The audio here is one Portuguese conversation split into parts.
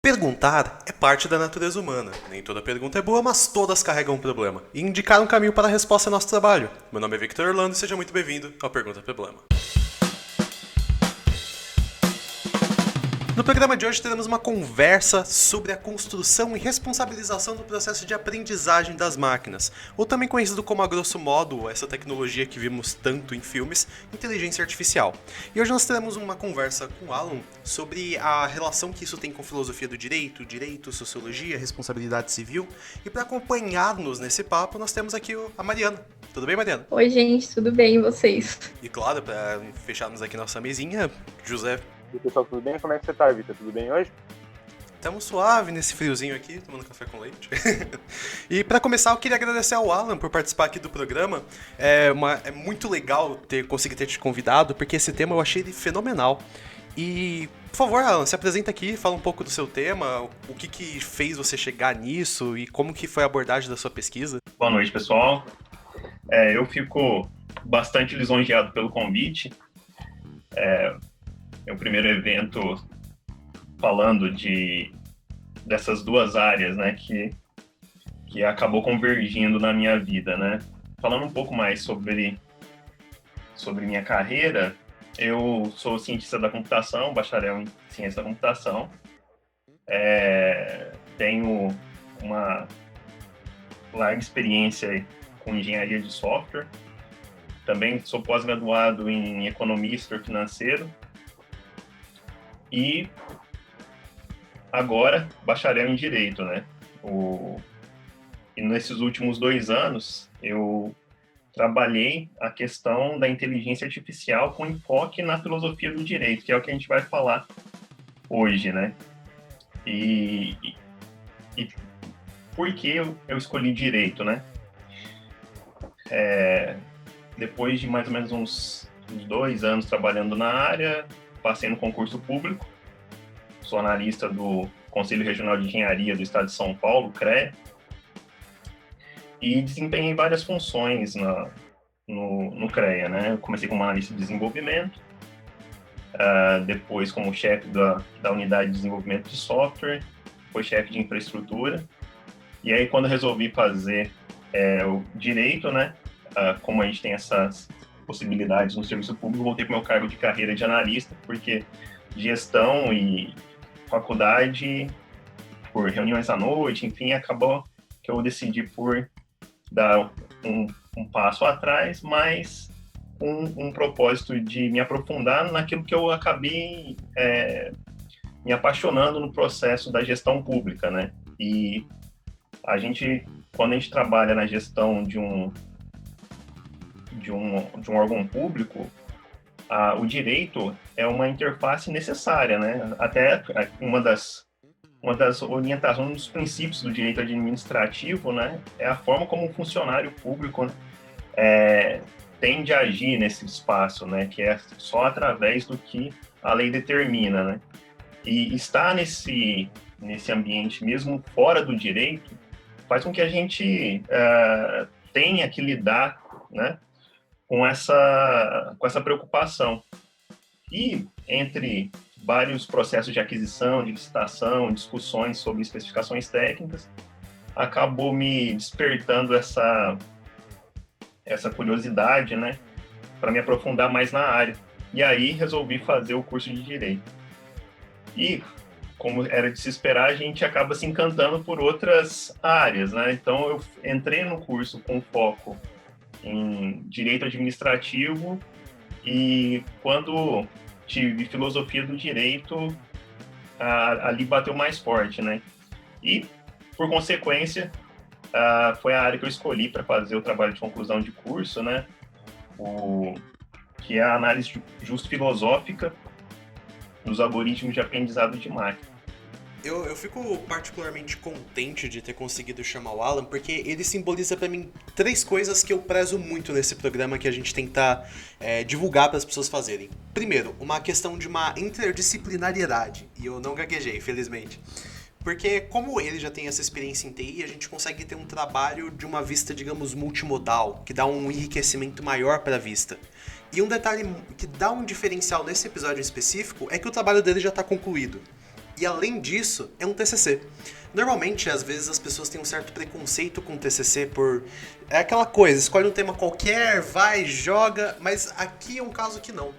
Perguntar é parte da natureza humana. Nem toda pergunta é boa, mas todas carregam um problema. E indicar um caminho para a resposta é nosso trabalho. Meu nome é Victor Orlando e seja muito bem-vindo ao Pergunta Problema. No programa de hoje teremos uma conversa sobre a construção e responsabilização do processo de aprendizagem das máquinas, ou também conhecido como, a grosso modo, essa tecnologia que vimos tanto em filmes, inteligência artificial. E hoje nós teremos uma conversa com o Alan sobre a relação que isso tem com filosofia do direito, sociologia, responsabilidade civil. E para acompanhar-nos nesse papo, nós temos aqui a Mariana. Tudo bem, Mariana? Oi, gente, tudo bem e vocês? E claro, para fecharmos aqui nossa mesinha, José. E pessoal, tudo bem? Como é que você tá, Vitor? Tudo bem hoje? Estamos suave nesse friozinho aqui, tomando café com leite. E para começar, eu queria agradecer ao Alan por participar aqui do programa. É muito legal conseguir ter te convidado, porque esse tema eu achei ele fenomenal. E, por favor, Alan, se apresenta aqui, fala um pouco do seu tema, o que fez você chegar nisso e como que foi a abordagem da sua pesquisa. Boa noite, pessoal. Eu fico bastante lisonjeado pelo convite. É o primeiro evento falando dessas duas áreas, né, que acabou convergindo na minha vida, né. Falando um pouco mais sobre minha carreira, eu sou cientista da computação, bacharel em ciência da computação. Tenho uma larga experiência com engenharia de software. Também sou pós-graduado em economia e setor financeiro. E agora, bacharel em Direito, né? E nesses últimos 2 anos, eu trabalhei a questão da inteligência artificial com enfoque na filosofia do direito, que é o que a gente vai falar hoje, né? E por que eu escolhi Direito, né? Depois de mais ou menos uns 2 anos trabalhando na área, passei no concurso público, sou analista do Conselho Regional de Engenharia do Estado de São Paulo, CREA, e desempenhei várias funções no CREA, né? Eu comecei como analista de desenvolvimento, depois como chefe da unidade de desenvolvimento de software, depois chefe de infraestrutura, e aí quando eu resolvi fazer o direito, né? Como a gente tem essas possibilidades no serviço público, voltei para o meu cargo de carreira de analista, porque gestão e faculdade, por reuniões à noite, enfim, acabou que eu decidi por dar um passo atrás, mas um propósito de me aprofundar naquilo que eu acabei me apaixonando no processo da gestão pública, né? E quando a gente trabalha na gestão de um órgão público, o direito é uma interface necessária, né? Até uma das orientações, um dos princípios do direito administrativo, né, é a forma como um funcionário público tem de agir nesse espaço, né, que é só através do que a lei determina, né? E estar nesse ambiente, mesmo fora do direito, faz com que a gente tenha que lidar, né, com essa preocupação. E entre vários processos de aquisição, de licitação, discussões sobre especificações técnicas, acabou me despertando essa curiosidade, né, para me aprofundar mais na área. E aí resolvi fazer o curso de Direito. E, como era de se esperar, a gente acaba se encantando por outras áreas, né? Então eu entrei no curso com foco em direito administrativo, e quando tive filosofia do direito, ali bateu mais forte, né? E, por consequência, foi a área que eu escolhi para fazer o trabalho de conclusão de curso, né? Que é a análise justo-filosófica dos algoritmos de aprendizado de máquina. Eu fico particularmente contente de ter conseguido chamar o Alan, porque ele simboliza pra mim 3 coisas que eu prezo muito nesse programa que a gente tenta divulgar para as pessoas fazerem. Primeiro, uma questão de uma interdisciplinariedade, e eu não gaguejei, felizmente. Porque como ele já tem essa experiência em TI, a gente consegue ter um trabalho de uma vista, digamos, multimodal, que dá um enriquecimento maior para a vista. E um detalhe que dá um diferencial nesse episódio específico é que o trabalho dele já está concluído. E além disso, é um TCC. Normalmente, às vezes, as pessoas têm um certo preconceito com o TCC por... É aquela coisa, escolhe um tema qualquer, vai, joga, mas aqui é um caso que não.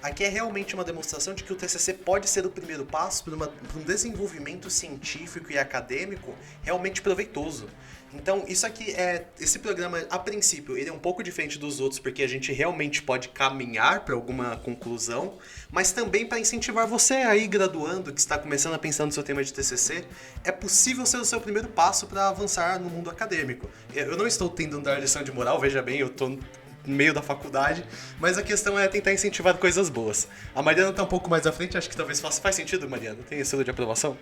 Aqui é realmente uma demonstração de que o TCC pode ser o primeiro passo para um desenvolvimento científico e acadêmico realmente proveitoso. Então, esse programa, a princípio, ele é um pouco diferente dos outros, porque a gente realmente pode caminhar para alguma conclusão, mas também para incentivar você aí, graduando, que está começando a pensar no seu tema de TCC, é possível ser o seu primeiro passo para avançar no mundo acadêmico. Eu não estou tentando dar lição de moral, veja bem, eu estou no meio da faculdade, mas a questão é tentar incentivar coisas boas. A Mariana está um pouco mais à frente, acho que talvez faz sentido, Mariana? Tem esse selo de aprovação?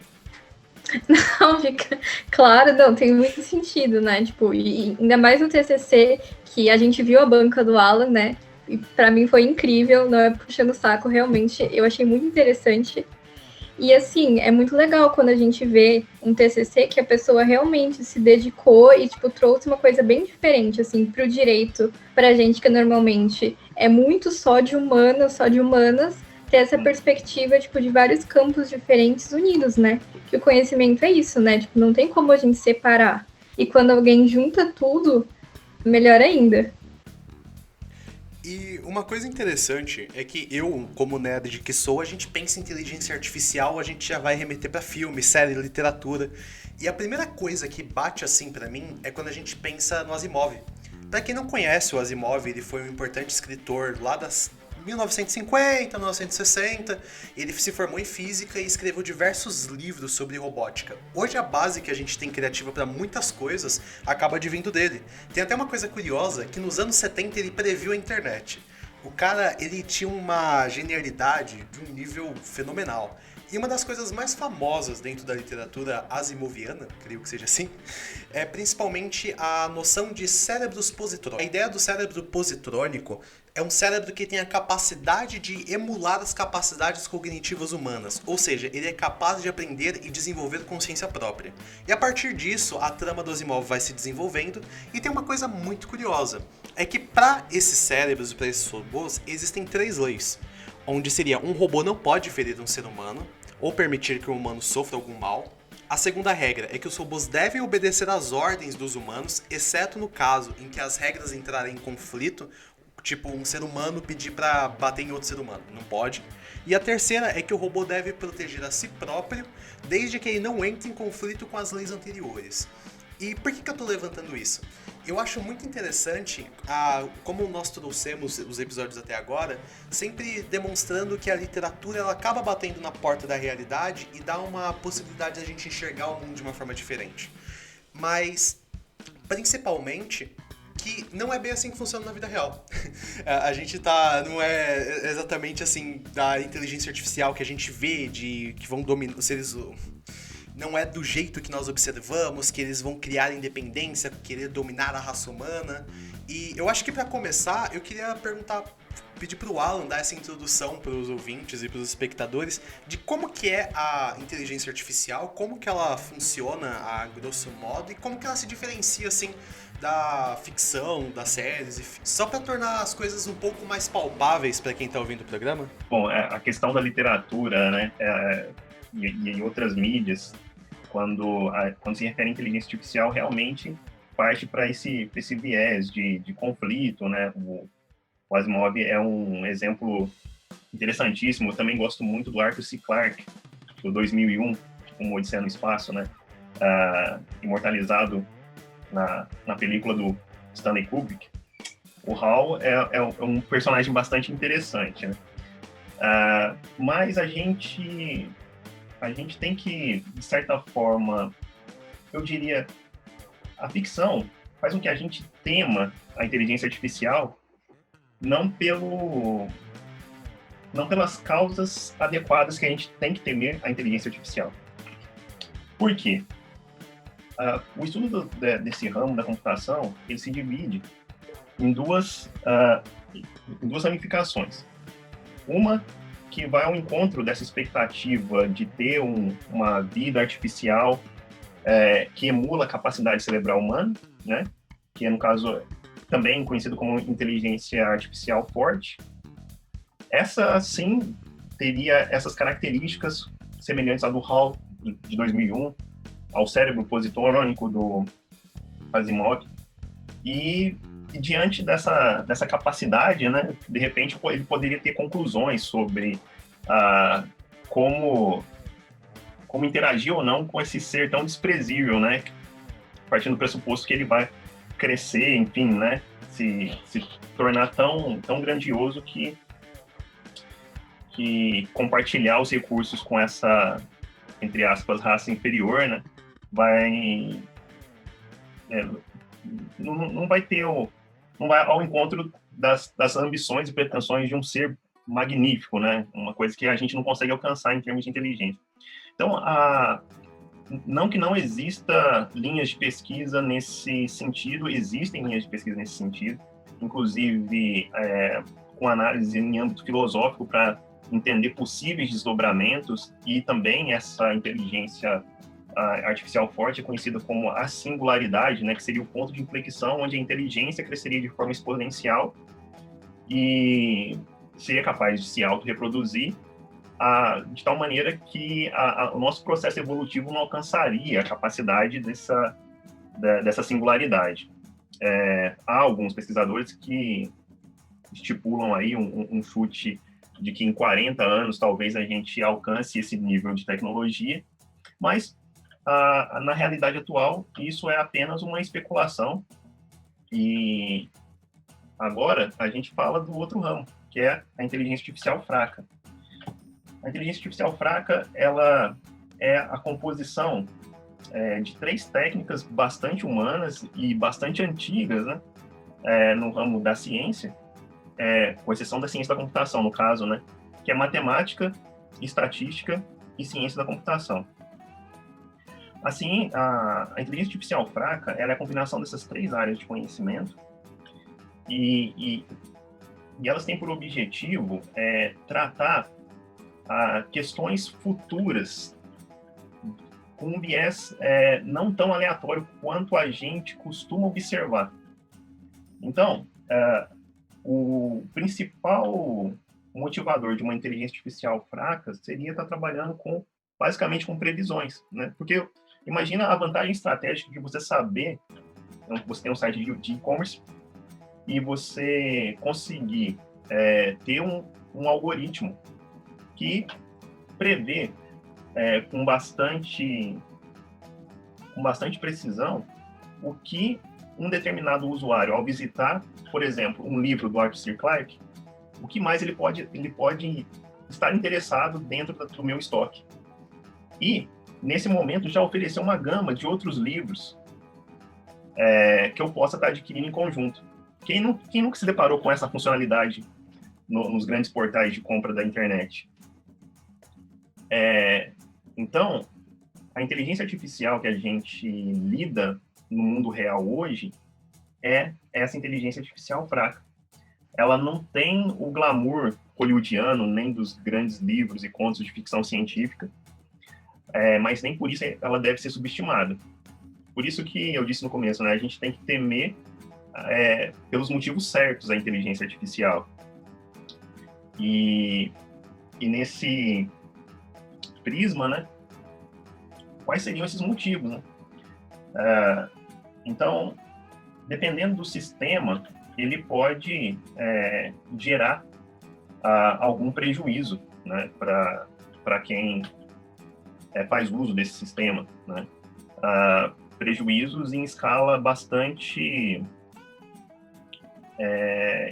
Não, fica claro, não, tem muito sentido, né? Tipo, e ainda mais no TCC, que a gente viu a banca do Alan, né? E pra mim foi incrível, não é puxando o saco, realmente, eu achei muito interessante. E assim, é muito legal quando a gente vê um TCC que a pessoa realmente se dedicou e, tipo, trouxe uma coisa bem diferente, assim, pro direito, pra gente que normalmente é muito só de humanas, ter essa perspectiva, tipo, de vários campos diferentes unidos, né? Que o conhecimento é isso, né? Tipo, não tem como a gente separar. E quando alguém junta tudo, melhor ainda. E uma coisa interessante é que eu, como nerd que sou, a gente pensa em inteligência artificial, a gente já vai remeter pra filme, série, literatura. E a primeira coisa que bate assim pra mim é quando a gente pensa no Asimov. Pra quem não conhece o Asimov, ele foi um importante escritor lá das 1950, 1960, ele se formou em física e escreveu diversos livros sobre robótica. Hoje a base que a gente tem criativa para muitas coisas acaba advindo dele. Tem até uma coisa curiosa, que nos anos 70 ele previu a internet. O cara, ele tinha uma genialidade de um nível fenomenal. E uma das coisas mais famosas dentro da literatura asimoviana, creio que seja assim, é principalmente a noção de cérebros positrônicos. A ideia do cérebro positrônico é um cérebro que tem a capacidade de emular as capacidades cognitivas humanas, ou seja, ele é capaz de aprender e desenvolver consciência própria. E a partir disso, a trama do Asimov vai se desenvolvendo, e tem uma coisa muito curiosa, é que para esses cérebros e para esses robôs, existem 3 leis, onde seria um robô não pode ferir um ser humano, ou permitir que o humano sofra algum mal. A segunda regra é que os robôs devem obedecer às ordens dos humanos, exceto no caso em que as regras entrarem em conflito, tipo um ser humano pedir pra bater em outro ser humano, não pode. E a terceira é que o robô deve proteger a si próprio, desde que ele não entre em conflito com as leis anteriores. E por que eu tô levantando isso? Eu acho muito interessante como nós trouxemos os episódios até agora, sempre demonstrando que a literatura ela acaba batendo na porta da realidade e dá uma possibilidade de a gente enxergar o mundo de uma forma diferente. Mas, principalmente, que não é bem assim que funciona na vida real. A gente não é exatamente assim da inteligência artificial que a gente vê, que vão dominar os seres... Não é do jeito que nós observamos, que eles vão criar independência, querer dominar a raça humana. E eu acho que para começar, eu queria pedir pro Alan dar essa introdução para os ouvintes e para os espectadores de como que é a inteligência artificial, como que ela funciona a grosso modo e como que ela se diferencia assim da ficção, das séries, só para tornar as coisas um pouco mais palpáveis para quem tá ouvindo o programa. Bom, a questão da literatura, né, e em outras mídias, quando se refere à inteligência artificial, realmente parte para esse viés de conflito, né? O Asimov é um exemplo interessantíssimo. Eu também gosto muito do Arthur C. Clarke, do 2001, como Odisseia no Espaço, né? Imortalizado na película do Stanley Kubrick. O Hal é um personagem bastante interessante, né? Mas a gente tem que, de certa forma, eu diria, a ficção faz com que a gente tema a inteligência artificial não pelas causas adequadas que a gente tem que temer a inteligência artificial. Por quê? O estudo desse ramo da computação, ele se divide em duas ramificações. Uma que vai ao encontro dessa expectativa de ter uma vida artificial que emula a capacidade cerebral humana, né? Que é, no caso, também conhecido como inteligência artificial forte. Essa, sim, teria essas características semelhantes à do Hall, de 2001, ao cérebro positrônico do Asimov. E diante dessa capacidade, né, de repente ele poderia ter conclusões sobre como interagir ou não com esse ser tão desprezível, né, partindo do pressuposto que ele vai crescer, enfim, né, se tornar tão grandioso que compartilhar os recursos com essa, entre aspas, raça inferior, né, não vai ao encontro das ambições e pretensões de um ser magnífico, né, uma coisa que a gente não consegue alcançar em termos de inteligência. Então, não que não exista linhas de pesquisa nesse sentido, existem linhas de pesquisa nesse sentido, inclusive com análise em âmbito filosófico para entender possíveis desdobramentos, e também essa inteligência artificial forte é conhecida como a singularidade, né, que seria o ponto de inflexão onde a inteligência cresceria de forma exponencial e seria capaz de se autorreproduzir de tal maneira que o nosso processo evolutivo não alcançaria a capacidade dessa singularidade. Há alguns pesquisadores que estipulam aí um chute de que em 40 anos talvez a gente alcance esse nível de tecnologia, mas na realidade atual isso é apenas uma especulação. E agora a gente fala do outro ramo, que é a inteligência artificial fraca. A inteligência artificial fraca, ela é a composição de 3 técnicas bastante humanas e bastante antigas, né, no ramo da ciência, com exceção da ciência da computação, no caso, né, que é matemática, estatística e ciência da computação. Assim, a inteligência artificial fraca, ela é a combinação dessas 3 áreas de conhecimento e elas têm por objetivo tratar questões futuras com um viés não tão aleatório quanto a gente costuma observar. Então, o principal motivador de uma inteligência artificial fraca seria estar trabalhando basicamente com previsões, né? Porque imagina a vantagem estratégica de você saber, então, você tem um site de e-commerce e você conseguir ter um algoritmo que prevê com bastante precisão o que um determinado usuário, ao visitar, por exemplo, um livro do Arthur C. Clarke, o que mais ele pode estar interessado dentro do meu estoque. E, nesse momento, já oferecer uma gama de outros livros que eu possa estar adquirindo em conjunto. Quem nunca se deparou com essa funcionalidade nos grandes portais de compra da internet? Então, a inteligência artificial que a gente lida no mundo real hoje é essa inteligência artificial fraca. Ela não tem o glamour hollywoodiano, nem dos grandes livros e contos de ficção científica, mas nem por isso ela deve ser subestimada. Por isso que eu disse no começo, né, a gente tem que temer pelos motivos certos a inteligência artificial. E nesse prisma, né, quais seriam esses motivos, né? Então, dependendo do sistema, ele pode gerar algum prejuízo, né, para quem faz uso desse sistema, né? Prejuízos em escala bastante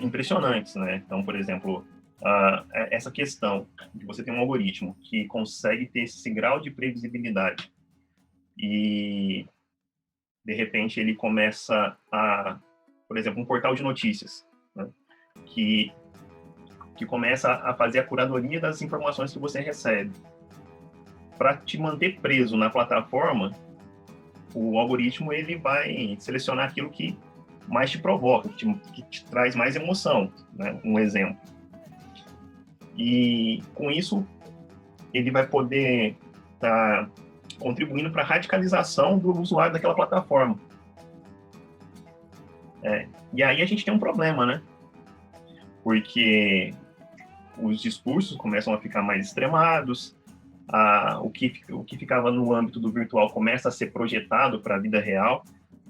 impressionantes, né? Então, por exemplo, essa questão de você ter um algoritmo que consegue ter esse grau de previsibilidade e, de repente, ele começa por exemplo, um portal de notícias, né, que começa a fazer a curadoria das informações que você recebe. Para te manter preso na plataforma, o algoritmo ele vai selecionar aquilo que mais te provoca, que te traz mais emoção, né? Um exemplo. E, com isso, ele vai poder estar contribuindo para a radicalização do usuário daquela plataforma. E aí a gente tem um problema, né? Porque os discursos começam a ficar mais extremados, o que ficava no âmbito do virtual começa a ser projetado para a vida real.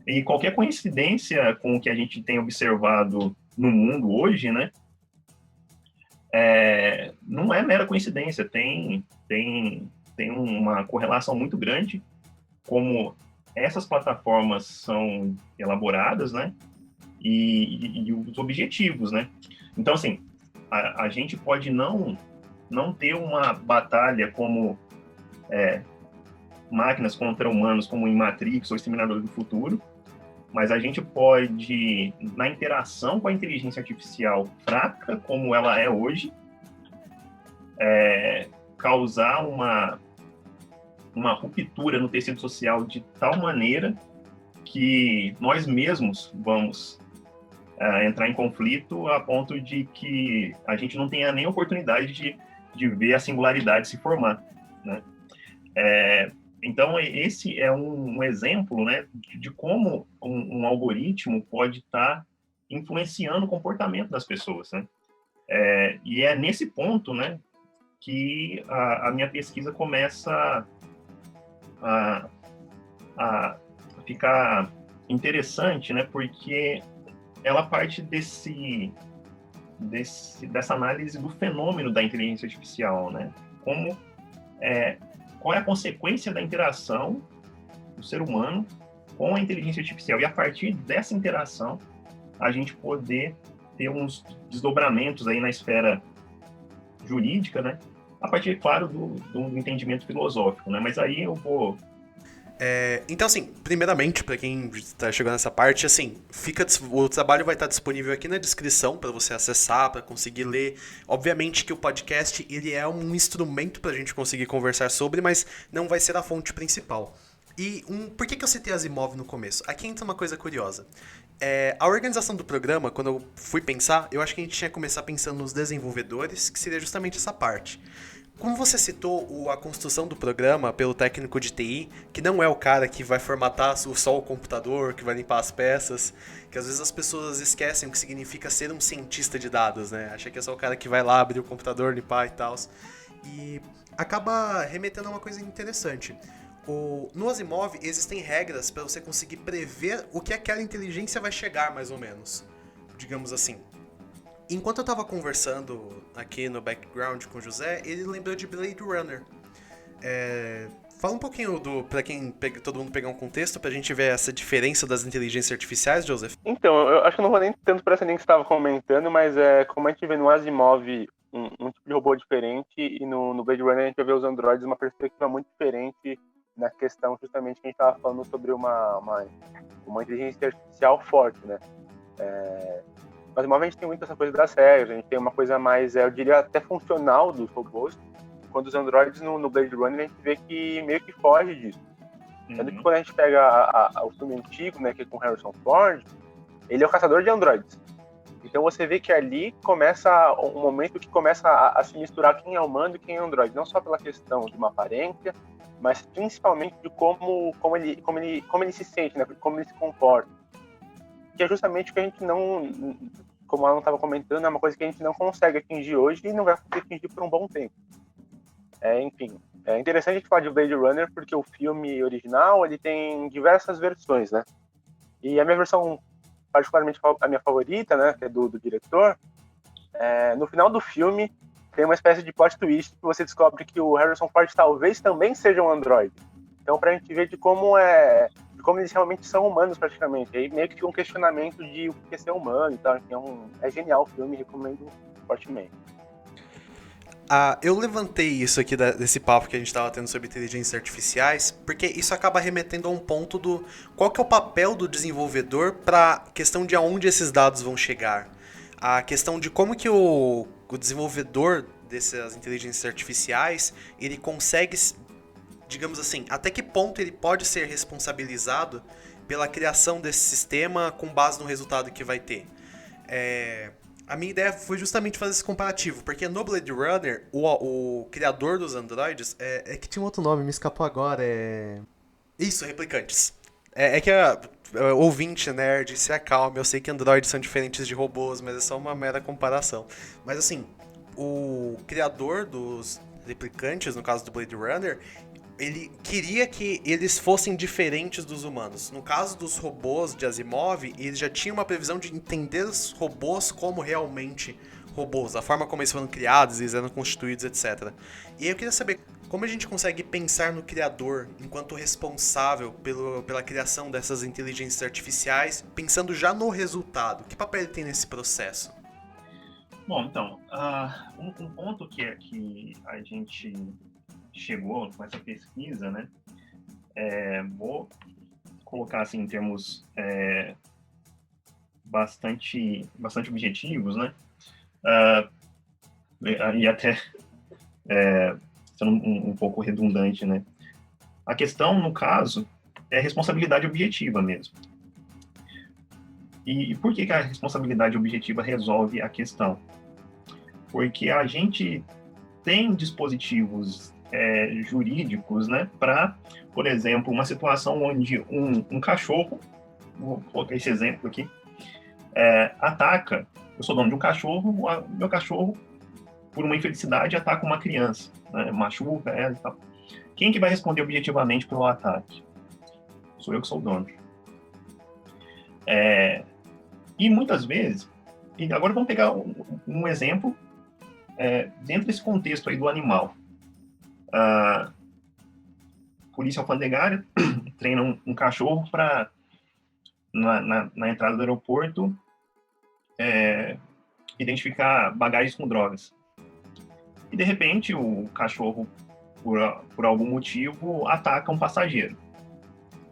E qualquer coincidência com o que a gente tem observado no mundo hoje, né, não é mera coincidência, tem uma correlação muito grande como essas plataformas são elaboradas, né, e os objetivos, né. Então, assim, a gente pode não ter uma batalha como máquinas contra humanos, como em Matrix ou Exterminador do Futuro, mas a gente pode, na interação com a inteligência artificial fraca, como ela é hoje, causar uma ruptura no tecido social de tal maneira que nós mesmos vamos entrar em conflito a ponto de que a gente não tenha nem oportunidade de ver a singularidade se formar, né? Então, esse é um exemplo, né, de como um algoritmo pode estar influenciando o comportamento das pessoas, né? E é nesse ponto, né, que a minha pesquisa começa a ficar interessante, né, porque ela parte dessa análise do fenômeno da inteligência artificial, né? Qual é a consequência da interação do ser humano com a inteligência artificial? E a partir dessa interação, a gente poder ter uns desdobramentos aí na esfera jurídica, né? A partir, claro, do entendimento filosófico, né? Mas aí eu vou... Então, assim, primeiramente, para quem está chegando nessa parte, assim, o trabalho vai estar disponível aqui na descrição para você acessar, para conseguir ler. Obviamente que o podcast ele é um instrumento para a gente conseguir conversar sobre, mas não vai ser a fonte principal. E por que eu citei Asimov no começo? Aqui entra uma coisa curiosa. A organização do programa, quando eu fui pensar, eu acho que a gente tinha que começar pensando nos desenvolvedores, que seria justamente essa parte. Como você citou a construção do programa pelo técnico de TI, que não é o cara que vai formatar só o computador, que vai limpar as peças, que às vezes as pessoas esquecem o que significa ser um cientista de dados, né? Acha que é só o cara que vai lá abrir o computador, limpar e tal. E acaba remetendo a uma coisa interessante. No Asimov existem regras para você conseguir prever o que aquela inteligência vai chegar, mais ou menos. Digamos assim. Enquanto eu tava conversando aqui no background com o José, ele lembrou de Blade Runner. Fala um pouquinho pra quem todo mundo pegar um contexto, pra gente ver essa diferença das inteligências artificiais, Joseph. Então, eu acho que eu não vou nem tanto para essa linha que você estava comentando, mas como a gente vê no Asimov um tipo de robô diferente, e no Blade Runner a gente vai ver os androides uma perspectiva muito diferente na questão justamente que a gente estava falando sobre uma inteligência artificial forte, né? No Asimov a gente tem muito essa coisa das regras, a gente tem uma coisa mais, eu diria, até funcional dos robôs, quando os androides no Blade Runner a gente vê que meio que foge disso. Tanto que quando a gente pega o filme antigo, né, que é com Harrison Ford, ele é o caçador de androides. Então você vê que ali começa um momento que começa a se misturar quem é humano e quem é androide, não só pela questão de uma aparência, mas principalmente de como ele se sente, né, como ele se comporta. Que é justamente o que a gente não, como ela não estava comentando, é uma coisa que a gente não consegue atingir hoje e não vai conseguir atingir por um bom tempo. Enfim, é interessante a gente falar de Blade Runner porque o filme original ele tem diversas versões, né? E a minha versão, particularmente a minha favorita, né, que é do diretor, no final do filme tem uma espécie de plot twist que você descobre que o Harrison Ford talvez também seja um androide. Então, pra gente ver de como eles realmente são humanos praticamente. Aí meio que fica um questionamento de o que é ser humano e tal. Então, é genial o filme, recomendo fortemente. Eu levantei isso aqui desse papo que a gente estava tendo sobre inteligências artificiais, porque isso acaba remetendo a um ponto do qual que é o papel do desenvolvedor para a questão de aonde esses dados vão chegar. A questão de como que o desenvolvedor dessas inteligências artificiais, ele consegue, digamos assim, até que ponto ele pode ser responsabilizado pela criação desse sistema com base no resultado que vai ter. A minha ideia foi justamente fazer esse comparativo, porque no Blade Runner, o criador dos androides, que tinha um outro nome, me escapou agora, Isso, replicantes. Que a ouvinte nerd, se acalme, eu sei que androides são diferentes de robôs, mas é só uma mera comparação. Mas assim, o criador dos replicantes, no caso do Blade Runner, ele queria que eles fossem diferentes dos humanos. No caso dos robôs de Asimov, ele já tinha uma previsão de entender os robôs como realmente robôs, a forma como eles foram criados, eles eram constituídos, etc. E aí eu queria saber como a gente consegue pensar no criador enquanto responsável pela criação dessas inteligências artificiais, pensando já no resultado. Que papel ele tem nesse processo? Bom, então, um ponto que a gente chegou com essa pesquisa, né, vou colocar assim em termos bastante objetivos, né, e até sendo um pouco redundante, né, a questão, no caso, é responsabilidade objetiva mesmo. E por que a responsabilidade objetiva resolve a questão? Porque a gente tem dispositivos jurídicos, né, para, por exemplo, uma situação onde um cachorro, vou colocar esse exemplo aqui, ataca, eu sou dono de um cachorro, meu cachorro, por uma infelicidade, ataca uma criança, né, machuca ela e tal. Quem que vai responder objetivamente pelo ataque? Sou eu que sou o dono. E muitas vezes, e agora vamos pegar um exemplo dentro desse contexto aí do animal. Polícia alfandegária treina um cachorro para, na entrada do aeroporto, identificar bagagens com drogas. E, de repente, o cachorro, por algum motivo, ataca um passageiro.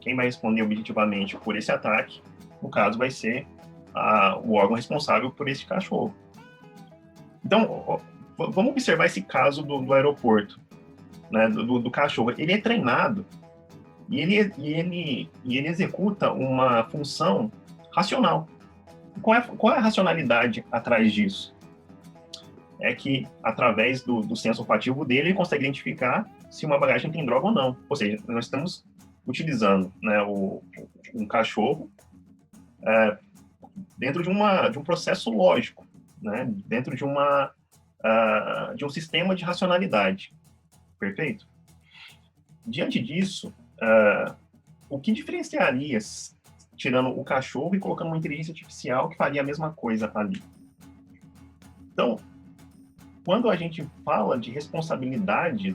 Quem vai responder objetivamente por esse ataque, no caso, vai ser o órgão responsável por esse cachorro. Então, vamos observar esse caso do aeroporto, né, do cachorro. Ele é treinado e ele executa uma função racional. Qual é a racionalidade atrás disso? É que, através do senso olfativo dele, ele consegue identificar se uma bagagem tem droga ou não. Ou seja, nós estamos utilizando, né, um cachorro dentro de um processo lógico, né, dentro de um sistema de racionalidade. Perfeito? Diante disso, o que diferenciaria, tirando o cachorro e colocando uma inteligência artificial que faria a mesma coisa ali? Então, quando a gente fala de responsabilidade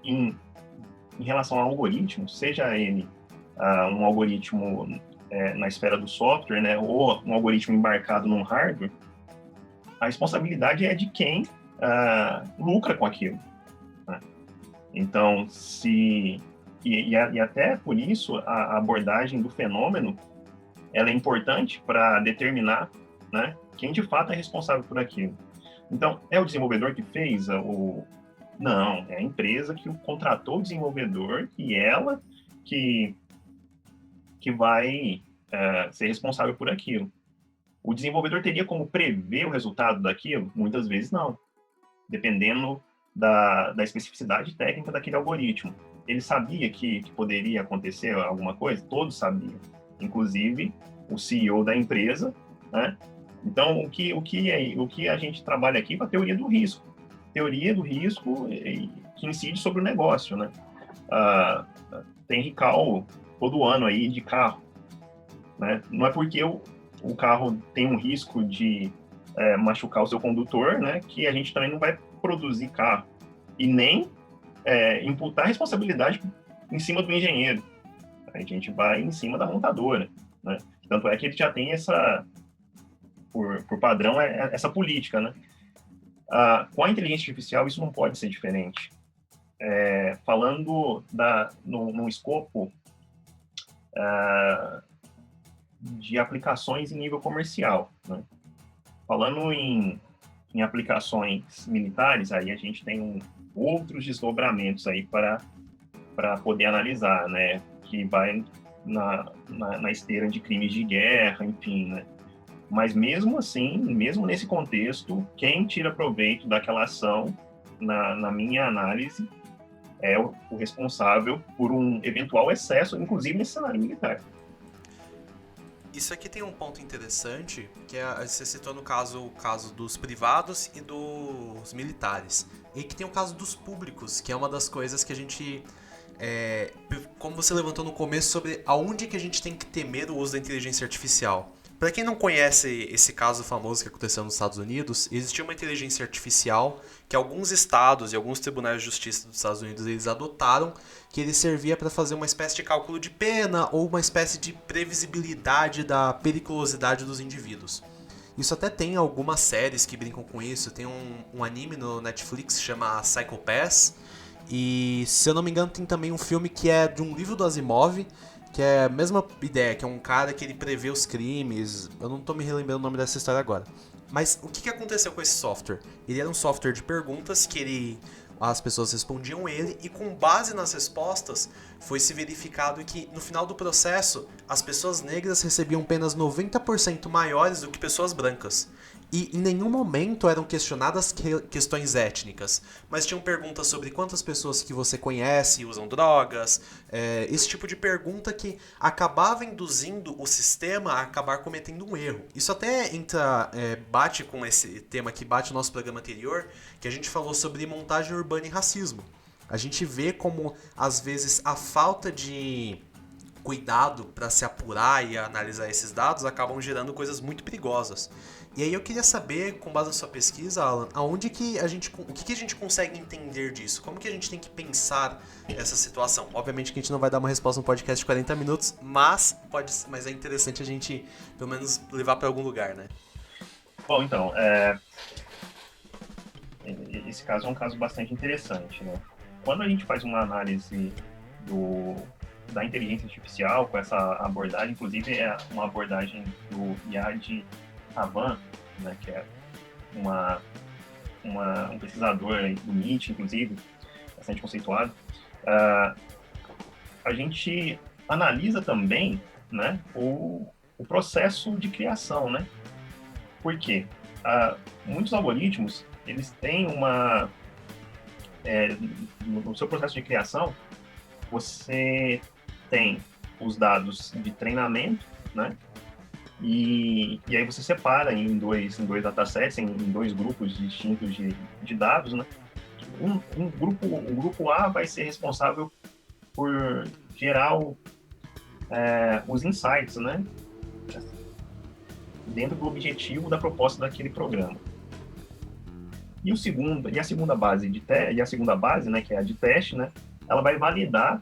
em relação ao algoritmo, seja ele um algoritmo na esfera do software, né, ou um algoritmo embarcado num hardware, a responsabilidade é de quem lucra com aquilo. Né? Então, e até por isso a abordagem do fenômeno ela é importante para determinar, né, quem de fato é responsável por aquilo. Então, é o desenvolvedor que fez Não, é a empresa que contratou o desenvolvedor e ela que vai ser responsável por aquilo. O desenvolvedor teria como prever o resultado daquilo? Muitas vezes não, dependendo da especificidade técnica daquele algoritmo. Ele sabia que poderia acontecer alguma coisa? Todos sabiam, inclusive o CEO da empresa, né? Então, o que a gente trabalha aqui é a teoria do risco. Teoria do risco que incide sobre o negócio, né? Tem recall todo ano aí de carro, né? Não é porque o carro tem um risco de machucar o seu condutor, né, que a gente também não vai produzir carro. E nem imputar responsabilidade em cima do engenheiro. A gente vai em cima da montadora, né? Tanto é que ele já tem por padrão, essa política, né? Com a inteligência artificial, isso não pode ser diferente. Falando num escopo de aplicações em nível comercial, né? Falando em aplicações militares, aí a gente tem outros desdobramentos aí para poder analisar, né? Que vai na esteira de crimes de guerra, enfim, né? Mas mesmo assim, mesmo nesse contexto, quem tira proveito daquela ação, na minha análise, é o responsável por um eventual excesso, inclusive nesse cenário militar. Isso aqui tem um ponto interessante, que você citou no caso, o caso dos privados e dos militares. E que tem o caso dos públicos, que é uma das coisas que a gente... como você levantou no começo, sobre aonde que a gente tem que temer o uso da inteligência artificial. Para quem não conhece esse caso famoso que aconteceu nos Estados Unidos, existia uma inteligência artificial que alguns estados e alguns tribunais de justiça dos Estados Unidos eles adotaram, que ele servia para fazer uma espécie de cálculo de pena ou uma espécie de previsibilidade da periculosidade dos indivíduos. Isso até tem algumas séries que brincam com isso. Tem um anime no Netflix que chama Psycho Pass. E, se eu não me engano, tem também um filme que é de um livro do Asimov, que é a mesma ideia, que é um cara que ele prevê os crimes. Eu não tô me relembrando o nome dessa história agora. Mas o que aconteceu com esse software? Ele era um software de perguntas que as pessoas respondiam ele, e com base nas respostas foi se verificado que no final do processo as pessoas negras recebiam penas 90% maiores do que pessoas brancas. E em nenhum momento eram questionadas questões étnicas, mas tinham perguntas sobre quantas pessoas que você conhece usam drogas, esse tipo de pergunta que acabava induzindo o sistema a acabar cometendo um erro. Isso até bate com esse tema que bate no nosso programa anterior, que a gente falou sobre montagem urbana e racismo. A gente vê como, às vezes, a falta de cuidado para se apurar e analisar esses dados acabam gerando coisas muito perigosas. E aí eu queria saber, com base na sua pesquisa, Alan, o que a gente consegue entender disso? Como que a gente tem que pensar essa situação? Obviamente que a gente não vai dar uma resposta no podcast de 40 minutos, mas é interessante a gente, pelo menos, levar para algum lugar, né? Bom, então, esse caso é um caso bastante interessante, né? Quando a gente faz uma análise da inteligência artificial com essa abordagem, inclusive é uma abordagem do Yad Havan, né, que é um pesquisador do MIT, inclusive, bastante conceituado, a gente analisa também, né, o processo de criação, né? Por quê? Muitos algoritmos, eles têm no seu processo de criação, você tem os dados de treinamento, né? E aí você separa em dois datasets, em dois grupos distintos de dados, né? O grupo A vai ser responsável por gerar os insights, né? Dentro do objetivo da proposta daquele programa. E a segunda base, né, que é a de teste, né? Ela vai validar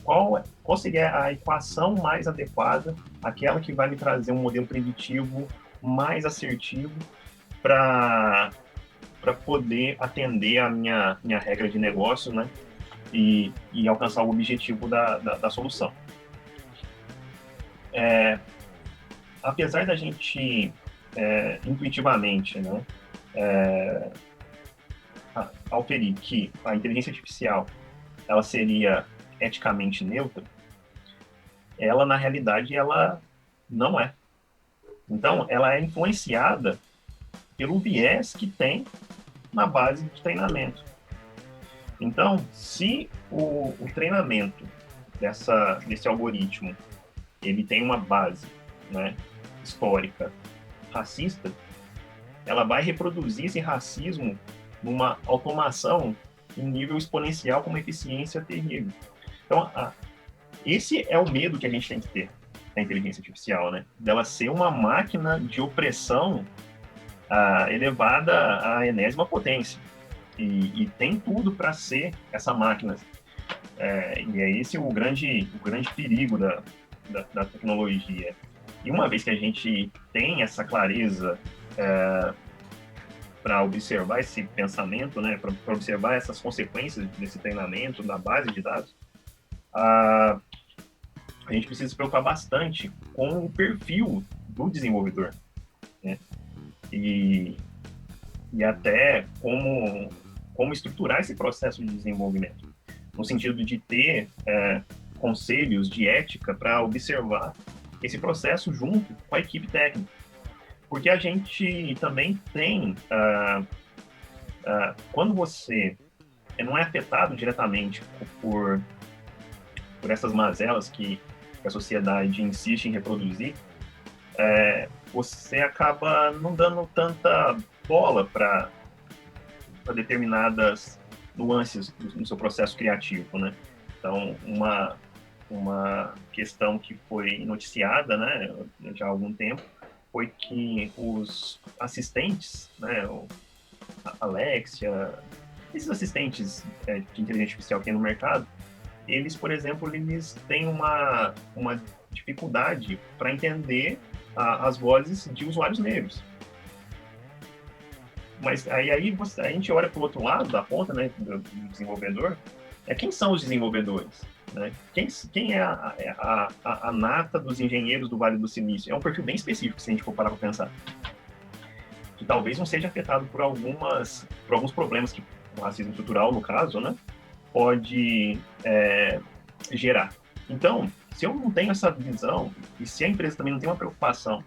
qual seria a equação mais adequada, aquela que vai me trazer um modelo preditivo mais assertivo para poder atender a minha regra de negócio, né? E alcançar o objetivo da solução. Apesar da gente intuitivamente, né, auferir que a inteligência artificial ela seria eticamente neutra, ela na realidade ela não é. Então ela é influenciada pelo viés que tem na base de treinamento. Então, se o treinamento desse algoritmo ele tem uma base, né, histórica racista, ela vai reproduzir esse racismo numa automação em nível exponencial com uma eficiência terrível. Então, esse é o medo que a gente tem que ter da inteligência artificial, né? Dela ser uma máquina de opressão elevada à enésima potência. E tem tudo para ser essa máquina. E é esse o grande perigo da tecnologia. E uma vez que a gente tem essa clareza para observar esse pensamento, né, para observar essas consequências desse treinamento da base de dados, a gente precisa se preocupar bastante com o perfil do desenvolvedor, né? E até como estruturar esse processo de desenvolvimento, no sentido de ter conselhos de ética para observar esse processo junto com a equipe técnica. Porque a gente também tem, quando você não é afetado diretamente por essas mazelas que a sociedade insiste em reproduzir, você acaba não dando tanta bola para determinadas nuances no seu processo criativo, né? Então, uma questão que foi noticiada, né, já há algum tempo, foi que os assistentes, né, a Alexia, esses assistentes de inteligência artificial que tem no mercado, eles, por exemplo, eles têm uma dificuldade para entender as vozes de usuários negros. Mas aí a gente olha para o outro lado da ponta, né, do desenvolvedor, quem são os desenvolvedores? Né? Quem é a nata dos engenheiros do Vale do Silício? É um perfil bem específico, se a gente for parar para pensar. Que talvez não seja afetado por alguns problemas que o racismo estrutural, no caso, né, pode gerar. Então, se eu não tenho essa visão, e se a empresa também não tem uma preocupação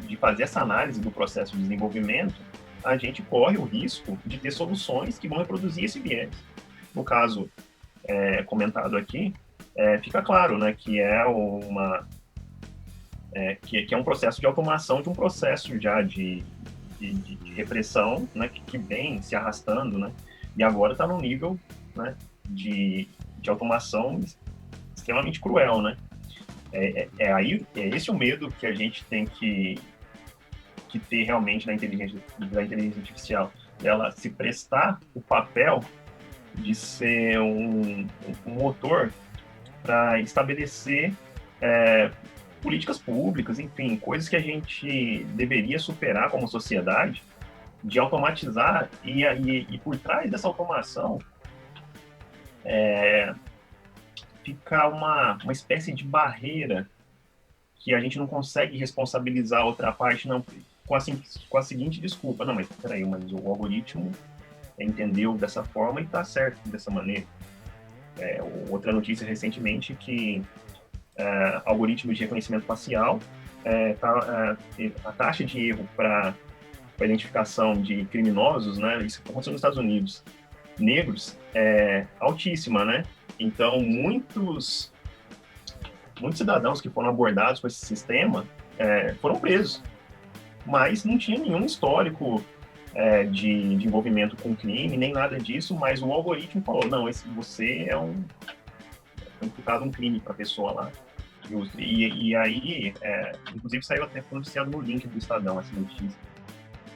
de fazer essa análise do processo de desenvolvimento, a gente corre o risco de ter soluções que vão reproduzir esse viés. No caso comentado aqui, fica claro, né, que é um processo de automação de um processo já de repressão, né, que vem se arrastando, né, e agora está num nível, né, de automação extremamente cruel, né. É esse o medo que a gente tem que ter realmente da inteligência artificial, dela se prestar o papel de ser um motor para estabelecer políticas públicas, enfim, coisas que a gente deveria superar como sociedade, de automatizar e por trás dessa automação fica uma espécie de barreira que a gente não consegue responsabilizar a outra parte não, com a seguinte desculpa: não, mas peraí, mas o algoritmo entendeu dessa forma e está certo dessa maneira. Outra notícia recentemente que algoritmos de reconhecimento facial, a taxa de erro para a identificação de criminosos, né, isso aconteceu nos Estados Unidos, negros, é altíssima, né? Então, muitos cidadãos que foram abordados com esse sistema foram presos, mas não tinha nenhum histórico de envolvimento com crime, nem nada disso, mas o algoritmo falou: não, você é imputado um crime para a pessoa lá. E aí, inclusive, saiu até pronunciado no link do Estadão essa notícia.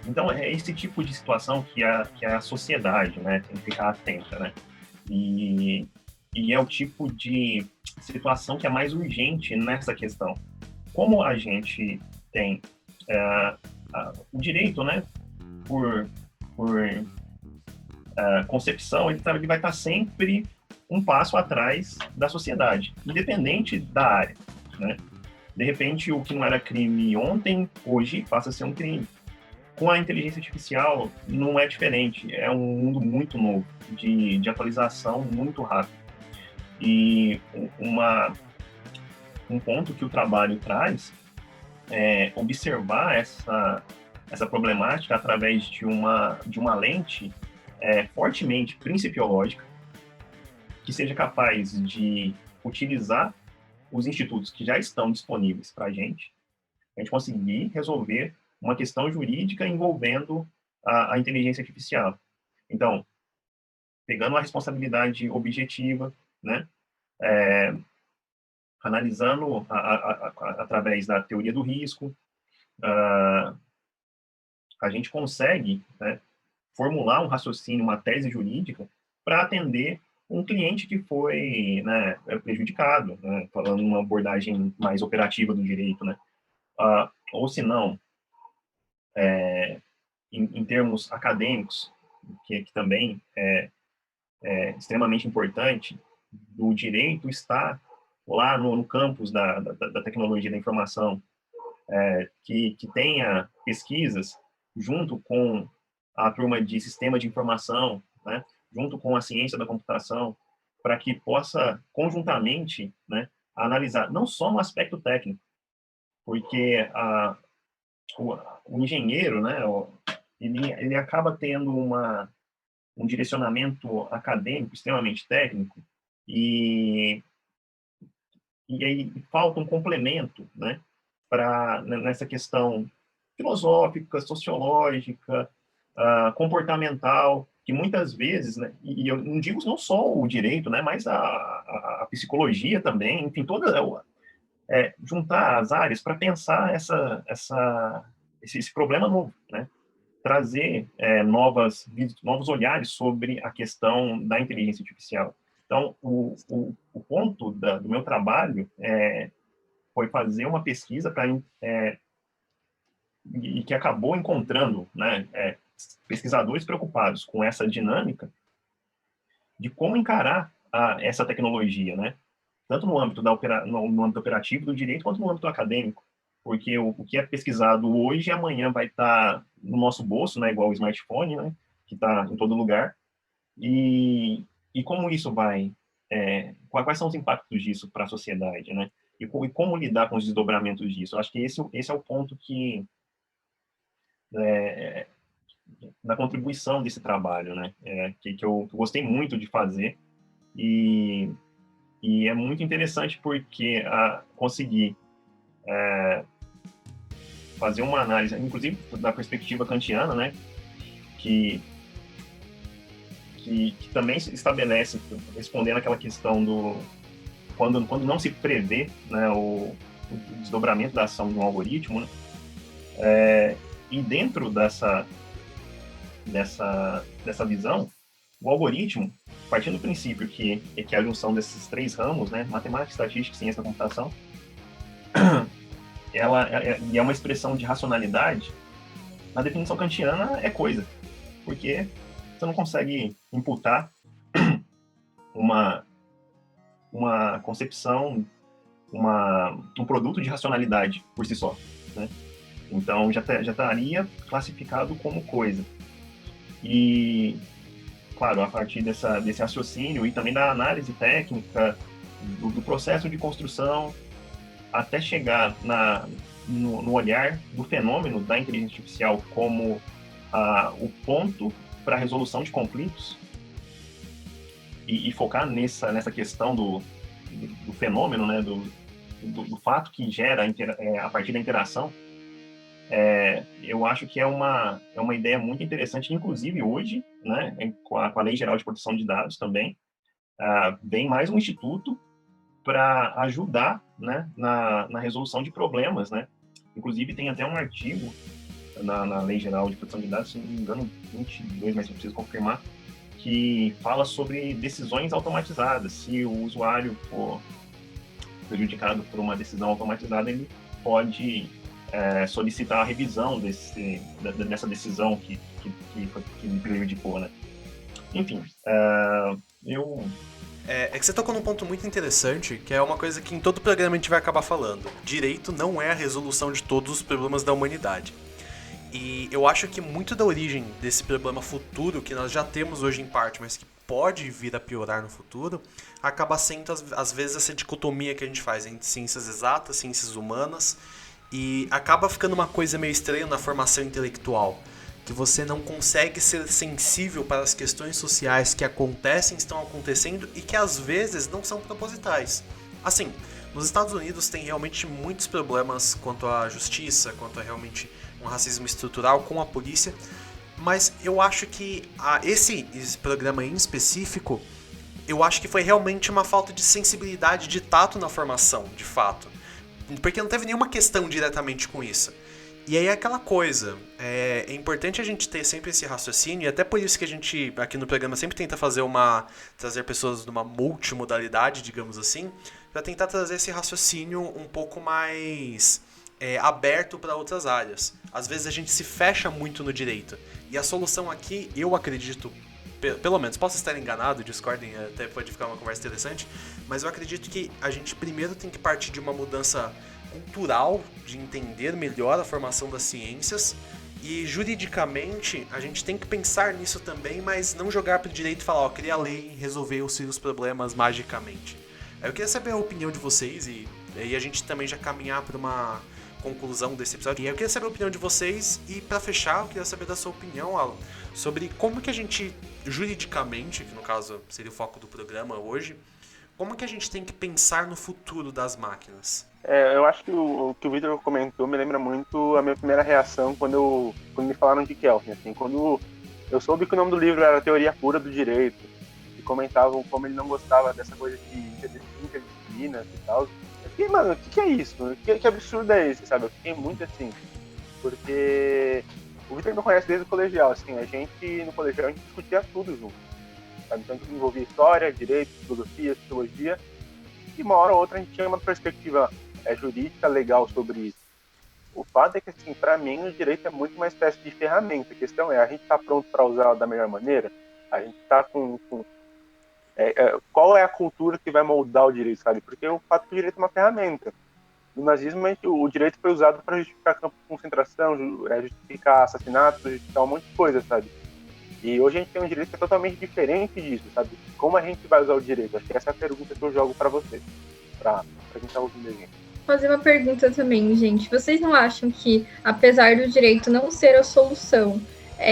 Então, é esse tipo de situação que a sociedade, né, tem que ficar atenta, né? E é o tipo de situação que é mais urgente nessa questão. Como a gente tem o direito, né, por concepção, ele vai estar sempre um passo atrás da sociedade, independente da área, né? De repente, o que não era crime ontem, hoje passa a ser um crime. Com a inteligência artificial, não é diferente. É um mundo muito novo, de atualização muito rápida. E um ponto que o trabalho traz é observar essa problemática através de uma lente fortemente principiológica, que seja capaz de utilizar os institutos que já estão disponíveis para a gente conseguir resolver uma questão jurídica envolvendo a inteligência artificial. Então, pegando uma responsabilidade objetiva, né, analisando através da teoria do risco, a gente consegue, né, formular um raciocínio, uma tese jurídica para atender um cliente que foi, né, prejudicado, né, falando numa abordagem mais operativa do direito, né, ou se não, em termos acadêmicos, que também é extremamente importante, do direito estar lá no campus da tecnologia da informação, que tenha pesquisas junto com a turma de sistema de informação, né, junto com a ciência da computação, para que possa conjuntamente, né, analisar não só no aspecto técnico, porque o engenheiro, né, ele acaba tendo um direcionamento acadêmico extremamente técnico e aí falta um complemento, né, nessa questão filosófica, sociológica, comportamental, que muitas vezes, né, e eu não digo não só o direito, né, mas a psicologia também, enfim, juntar as áreas para pensar esse problema novo, né? Trazer novos olhares sobre a questão da inteligência artificial. Então, o ponto do meu trabalho foi fazer uma pesquisa e que acabou encontrando, né, pesquisadores preocupados com essa dinâmica de como encarar essa tecnologia, né? Tanto no âmbito no âmbito operativo do direito, quanto no âmbito acadêmico. Porque o que é pesquisado hoje, amanhã vai estar no nosso bolso, né, igual o smartphone, né, que está em todo lugar. E como isso quais são os impactos disso para a sociedade, né? E como lidar com os desdobramentos disso. Eu acho que esse é o ponto da contribuição desse trabalho, né? Que eu gostei muito de fazer. E é muito interessante porque conseguir fazer uma análise, inclusive da perspectiva kantiana, né, que também estabelece, respondendo aquela questão do quando não se prevê, né, o desdobramento da ação de um algoritmo, né, e dentro dessa visão, o algoritmo, partindo do princípio que é a junção desses três ramos, né, matemática, estatística e ciência da computação, ela é uma expressão de racionalidade. Na definição kantiana é coisa, porque você não consegue imputar uma concepção, um produto de racionalidade por si só, né? Então já estaria classificado como coisa. E, claro, a partir desse raciocínio e também da análise técnica do processo de construção, até chegar no olhar do fenômeno da inteligência artificial como o ponto para a resolução de conflitos e focar nessa questão do fenômeno, né, do fato que gera a partir da interação, eu acho que é uma ideia muito interessante, inclusive hoje, né, com a Lei Geral de Proteção de Dados também, vem mais um instituto para ajudar, né, na resolução de problemas, né? Inclusive tem até um artigo na Lei Geral de Proteção de Dados, se não me engano, 22, mas eu preciso confirmar, que fala sobre decisões automatizadas. Se o usuário for prejudicado por uma decisão automatizada, ele pode solicitar a revisão dessa decisão que me prejudicou, né? Enfim, É que você tocou num ponto muito interessante, que é uma coisa que em todo programa a gente vai acabar falando. Direito não é a resolução de todos os problemas da humanidade. E eu acho que muito da origem desse problema futuro, que nós já temos hoje em parte, mas que pode vir a piorar no futuro, acaba sendo, às vezes, essa dicotomia que a gente faz entre ciências exatas, ciências humanas, e acaba ficando uma coisa meio estranha na formação intelectual, que você não consegue ser sensível para as questões sociais que estão acontecendo e que às vezes não são propositais. Assim, nos Estados Unidos tem realmente muitos problemas quanto à justiça, quanto a realmente um racismo estrutural com a polícia, mas eu acho que esse programa em específico, eu acho que foi realmente uma falta de sensibilidade, de tato na formação, de fato, porque não teve nenhuma questão diretamente com isso. E aí é aquela coisa, é importante a gente ter sempre esse raciocínio, e até por isso que a gente aqui no programa sempre tenta trazer pessoas de uma multimodalidade, digamos assim, para tentar trazer esse raciocínio um pouco mais aberto para outras áreas. Às vezes a gente se fecha muito no direito, e a solução aqui, eu acredito, pelo menos, posso estar enganado, discordem, até pode ficar uma conversa interessante, mas eu acredito que a gente primeiro tem que partir de uma mudança cultural, de entender melhor a formação das ciências, e juridicamente a gente tem que pensar nisso também, mas não jogar para o direito e falar, cria a lei e resolver os problemas magicamente. Eu queria saber a opinião de vocês e a gente também já caminhar para uma conclusão desse episódio. E eu queria saber a opinião de vocês e para fechar, eu queria saber da sua opinião, Alan, sobre como que a gente juridicamente, que no caso seria o foco do programa hoje, Como que a gente tem que pensar no futuro das máquinas? Eu acho que o que o Victor comentou me lembra muito a minha primeira reação quando me falaram de Kelvin. Assim, quando eu soube que o nome do livro era Teoria Pura do Direito, e comentavam como ele não gostava dessa coisa de interdisciplinas e tal. Eu fiquei, mano, o que é isso? Que absurdo é esse, sabe? Eu fiquei muito assim, porque o Victor me conhece desde o colegial, assim, a gente no colegial a gente discutia tudo junto, sabe? Então a gente envolvia história, direito, filosofia, sociologia, e uma hora ou outra a gente tinha uma perspectiva jurídica legal sobre isso. O fato é que, assim, para mim, o direito é muito uma espécie de ferramenta. A questão é, a gente está pronto para usá-la da melhor maneira? A gente está qual é a cultura que vai moldar o direito, sabe? Porque o fato é que o direito é uma ferramenta. No nazismo, o direito foi usado para justificar campos de concentração, justificar assassinatos, justificar um monte de coisa, sabe? E hoje a gente tem um direito que é totalmente diferente disso, sabe? Como a gente vai usar o direito? Acho que essa é a pergunta que eu jogo para vocês, para quem está ouvindo a gente. Fazer uma pergunta também, gente. Vocês não acham que, apesar do direito não ser a solução,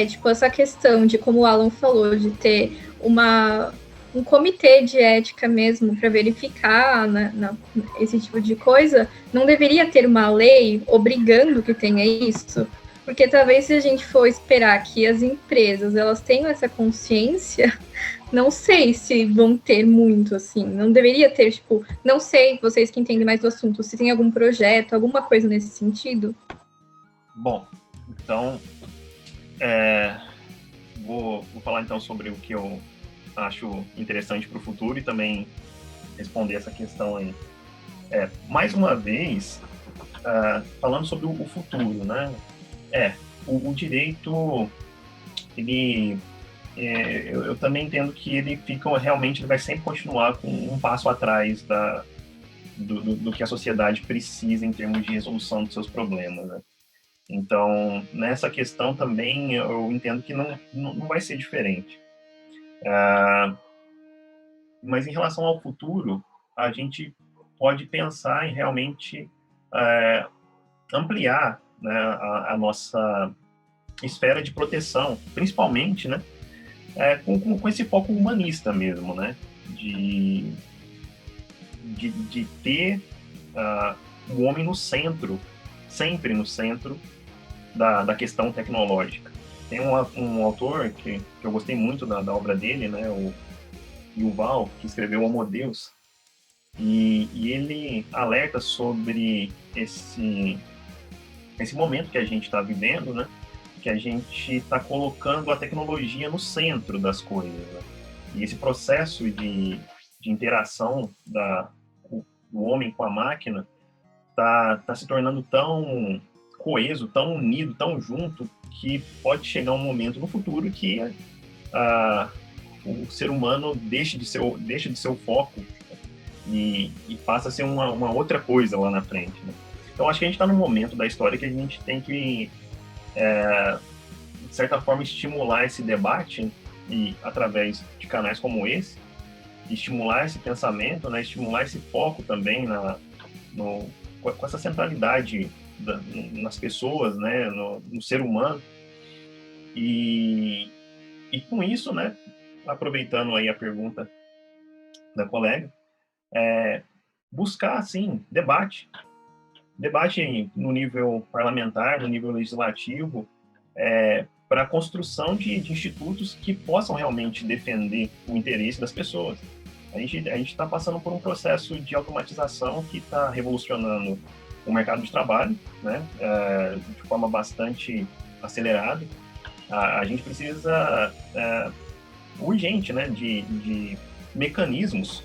tipo essa questão de, como o Alan falou, de ter um comitê de ética mesmo para verificar esse tipo de coisa, não deveria ter uma lei obrigando que tenha isso? Porque talvez se a gente for esperar que as empresas elas tenham essa consciência, não sei se vão ter muito, assim. Não deveria ter, tipo, não sei, vocês que entendem mais do assunto, se tem algum projeto, alguma coisa nesse sentido. Bom, então, vou falar então sobre o que eu acho interessante para o futuro e também responder essa questão aí. Mais uma vez, falando sobre o futuro, né? O direito, ele... eu também entendo que ele vai sempre continuar com um passo atrás do que a sociedade precisa em termos de resolução dos seus problemas, né? Então, nessa questão também eu entendo que não vai ser diferente. Mas em relação ao futuro, a gente pode pensar em realmente ampliar, né, a nossa esfera de proteção, principalmente, né, com esse foco humanista mesmo, né, de ter o homem no centro, sempre no centro da questão tecnológica. Tem um autor que eu gostei muito da obra dele, né, o Yuval, que escreveu Homo Deus, e ele alerta sobre esse momento que a gente está vivendo, né, que a gente está colocando a tecnologia no centro das coisas, né? E esse processo de interação do homem com a máquina tá se tornando tão coeso, tão unido, tão junto, que pode chegar um momento no futuro que o ser humano deixe de ser o foco e passa a ser uma outra coisa lá na frente, né? Então acho que a gente está num momento da história que a gente tem que de certa forma estimular esse debate, e através de canais como esse, estimular esse pensamento, né, estimular esse foco também com essa centralidade nas pessoas, né, no ser humano, e com isso, né, aproveitando aí a pergunta da colega, buscar, assim, debate no nível parlamentar, no nível legislativo, para a construção de institutos que possam realmente defender o interesse das pessoas. A gente está passando por um processo de automatização que está revolucionando o mercado de trabalho, né, de forma bastante acelerada. A gente precisa urgente, né, de mecanismos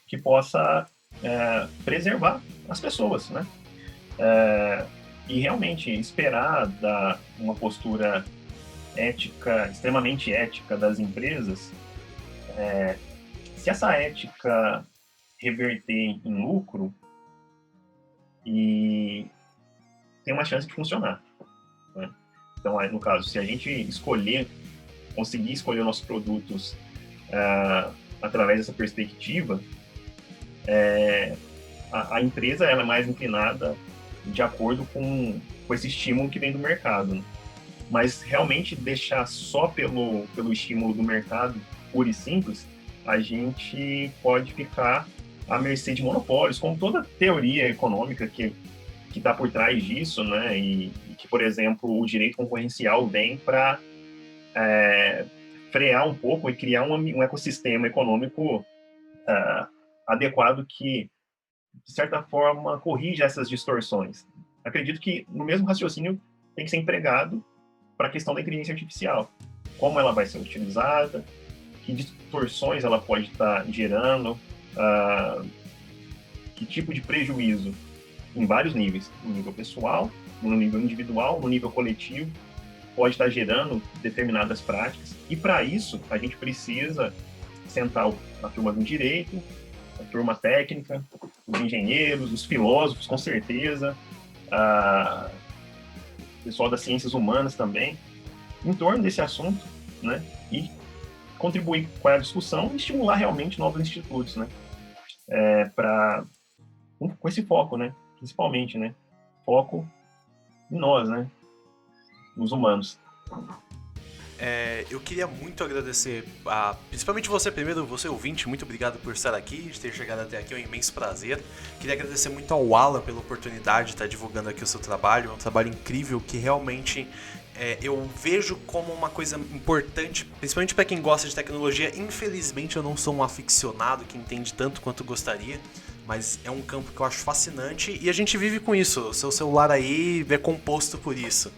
que possa preservar as pessoas, né? E realmente esperar uma postura ética, extremamente ética das empresas, se essa ética reverter em lucro, e tem uma chance de funcionar, né? Então, no caso, se a gente conseguir escolher nossos produtos através dessa perspectiva, a empresa ela é mais inclinada de acordo com esse estímulo que vem do mercado, né? Mas realmente deixar só pelo estímulo do mercado, puro e simples, a gente pode ficar à mercê de monopólios, como toda teoria econômica que está por trás disso, né? E que, por exemplo, o direito concorrencial vem para frear um pouco e criar um ecossistema econômico adequado que, de certa forma, corrige essas distorções. Acredito que no mesmo raciocínio tem que ser empregado para a questão da inteligência artificial. Como ela vai ser utilizada, que distorções ela pode estar gerando, que tipo de prejuízo em vários níveis, no nível pessoal, no nível individual, no nível coletivo, pode estar gerando determinadas práticas. E para isso, a gente precisa sentar a turma do direito, a turma técnica, os engenheiros, os filósofos, com certeza, o pessoal das ciências humanas também, em torno desse assunto, né? E contribuir com a discussão e estimular realmente novos institutos, né? Com esse foco, né? Principalmente, né? Foco em nós, né? Nos humanos. Eu queria muito agradecer, principalmente você primeiro, você ouvinte, muito obrigado por estar aqui, de ter chegado até aqui, é um imenso prazer. Queria agradecer muito ao Alan pela oportunidade de estar divulgando aqui o seu trabalho, é um trabalho incrível que realmente eu vejo como uma coisa importante, principalmente para quem gosta de tecnologia. Infelizmente eu não sou um aficionado que entende tanto quanto gostaria, mas é um campo que eu acho fascinante e a gente vive com isso, o seu celular aí é composto por isso.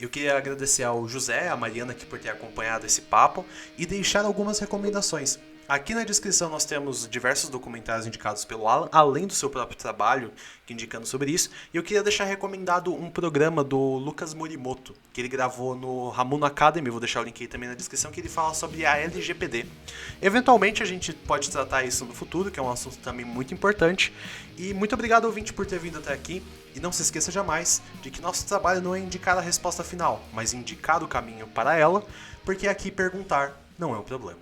Eu queria agradecer ao José, a Mariana aqui por ter acompanhado esse papo e deixar algumas recomendações. Aqui na descrição nós temos diversos documentários indicados pelo Alan, além do seu próprio trabalho, indicando sobre isso. E eu queria deixar recomendado um programa do Lucas Morimoto, que ele gravou no Ramuno Academy, vou deixar o link aí também na descrição, que ele fala sobre a LGPD. Eventualmente a gente pode tratar isso no futuro, que é um assunto também muito importante. E muito obrigado, ouvinte, por ter vindo até aqui. E não se esqueça jamais de que nosso trabalho não é indicar a resposta final, mas indicar o caminho para ela, porque aqui perguntar não é um problema.